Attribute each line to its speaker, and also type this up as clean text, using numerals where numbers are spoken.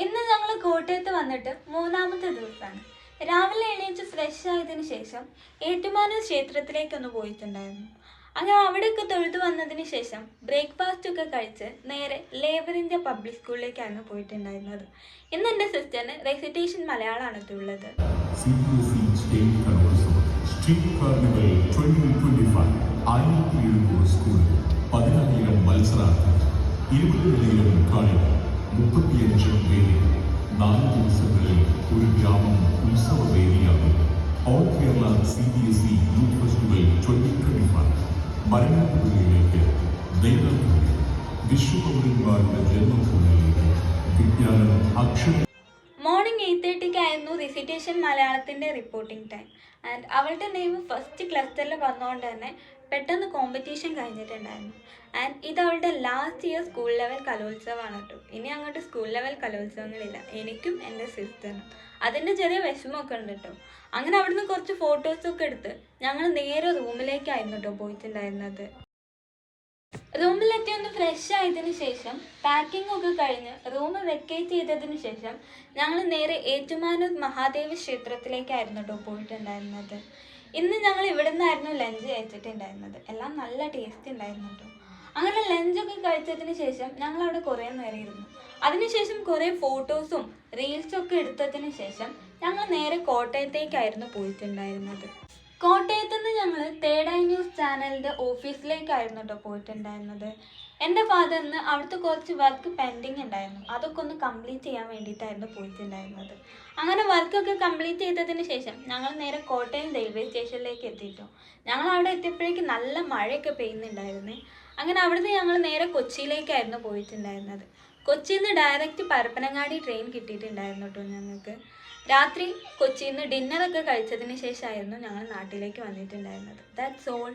Speaker 1: ഇന്ന് ഞങ്ങൾ കോട്ടയത്ത് വന്നിട്ട് മൂന്നാമത്തെ ദിവസമാണ്. രാവിലെ എണീച്ച് ഫ്രഷ് ആയതിനു ശേഷം ഏറ്റുമാനൂർ ക്ഷേത്രത്തിലേക്കൊന്ന് പോയിട്ടുണ്ടായിരുന്നു. അങ്ങനെ അവിടെയൊക്കെ തൊഴുതു വന്നതിന് ശേഷം ബ്രേക്ക്ഫാസ്റ്റ് ഒക്കെ കഴിച്ച് നേരെ ലേബർ ഇന്ത്യ പബ്ലിക് സ്കൂളിലേക്കാണ് പോയിട്ടുണ്ടായിരുന്നത്. ഇന്ന് എൻ്റെ സിസ്റ്ററിന് റെസിറ്റേഷൻ മലയാളമാണ് ഉള്ളത്.
Speaker 2: ദിവസങ്ങളിൽ ഒരു ഗ്രാമം ഉത്സവവേദിയാകും. All Kerala CBSE youth festival 2025 മലയാളത്തിലേക്ക് നേതാക്കളുടെ വിശ്വപൗരന്മാരുടെ ജന്മഭൂമിയിലേക്ക് വിജ്ഞാനം അക്ഷരം.
Speaker 1: മോർണിംഗ് 8:30 റിസിറ്റേഷൻ മലയാളത്തിൻ്റെ റിപ്പോർട്ടിംഗ് ടൈം. ആൻഡ് അവളുടെ നെയിം ഫസ്റ്റ് ക്ലസ്റ്ററിൽ വന്നുകൊണ്ട് തന്നെ പെട്ടെന്ന് കോമ്പറ്റീഷൻ കഴിഞ്ഞിട്ടുണ്ടായിരുന്നു. ആൻഡ് ഇത് അവളുടെ ലാസ്റ്റ് ഇയർ സ്കൂൾ ലെവൽ കലോത്സവമാണ് കേട്ടോ. ഇനി അങ്ങോട്ട് സ്കൂൾ ലെവൽ കലോത്സവങ്ങളില്ല, എനിക്കും എൻ്റെ സിസ്റ്ററിനും. അതിൻ്റെ ചെറിയ വിഷമമൊക്കെ ഉണ്ട് കേട്ടോ. അങ്ങനെ അവിടുന്ന് കുറച്ച് ഫോട്ടോസൊക്കെ എടുത്ത് ഞങ്ങൾ നേരെ റൂമിലേക്കായിരുന്നു കേട്ടോ പോയിട്ടുണ്ടായിരുന്നത്. റൂമിലെത്തി ഒന്ന് ഫ്രഷ് ആയതിനു ശേഷം പാക്കിംഗ് ഒക്കെ കഴിഞ്ഞ് റൂം വെക്കേറ്റ് ചെയ്തതിനു ശേഷം ഞങ്ങൾ നേരെ ഏറ്റുമാനൂർ മഹാദേവ ക്ഷേത്രത്തിലേക്കായിരുന്നു കേട്ടോ പോയിട്ടുണ്ടായിരുന്നത്. ഇന്ന് ഞങ്ങൾ ഇവിടെ നിന്നായിരുന്നു ലഞ്ച് കഴിച്ചിട്ടുണ്ടായിരുന്നത്. എല്ലാം നല്ല ടേസ്റ്റ് ഉണ്ടായിരുന്നു കേട്ടോ. അങ്ങനെ ലഞ്ചൊക്കെ കഴിച്ചതിന് ശേഷം ഞങ്ങൾ അവിടെ കുറേ നേരം ഇരുന്നു. അതിനുശേഷം കുറേ ഫോട്ടോസും റീൽസും ഒക്കെ എടുത്തതിന് ശേഷം ഞങ്ങൾ നേരെ കോട്ടയത്തേക്കായിരുന്നു പോയിട്ടുണ്ടായിരുന്നത്. കോട്ടയത്ത് നിന്ന് ഞങ്ങൾ തേർഡ് ഐ ന്യൂസ് ചാനലിൻ്റെ ഓഫീസിലേക്കായിരുന്നു കേട്ടോ പോയിട്ടുണ്ടായിരുന്നത്. എൻ്റെ ഫാദറിന് അവിടുത്തെ കുറച്ച് വർക്ക് പെൻഡിങ് ഉണ്ടായിരുന്നു, അതൊക്കെ ഒന്ന് കംപ്ലീറ്റ് ചെയ്യാൻ വേണ്ടിയിട്ടായിരുന്നു പോയിട്ടുണ്ടായിരുന്നത്. അങ്ങനെ വർക്കൊക്കെ കംപ്ലീറ്റ് ചെയ്തതിന് ശേഷം ഞങ്ങൾ നേരെ കോട്ടയം റെയിൽവേ സ്റ്റേഷനിലേക്ക് എത്തിയിട്ടു. ഞങ്ങൾ അവിടെ എത്തിയപ്പോഴേക്കും നല്ല മഴയൊക്കെ പെയ്യുന്നുണ്ടായിരുന്നേ. അങ്ങനെ അവിടുന്ന് ഞങ്ങൾ നേരെ കൊച്ചിയിലേക്കായിരുന്നു പോയിട്ടുണ്ടായിരുന്നത്. കൊച്ചിയിൽ നിന്ന് ഡയറക്റ്റ് പരപ്പനങ്ങാടി ട്രെയിൻ കിട്ടിയിട്ടുണ്ടായിരുന്നു കേട്ടോ ഞങ്ങൾക്ക്. രാത്രി കൊച്ചിയിൽ നിന്ന് ഡിന്നറൊക്കെ കഴിച്ചതിന് ശേഷമായിരുന്നു ഞങ്ങൾ നാട്ടിലേക്ക് വന്നിട്ടുണ്ടായിരുന്നത്. That's all.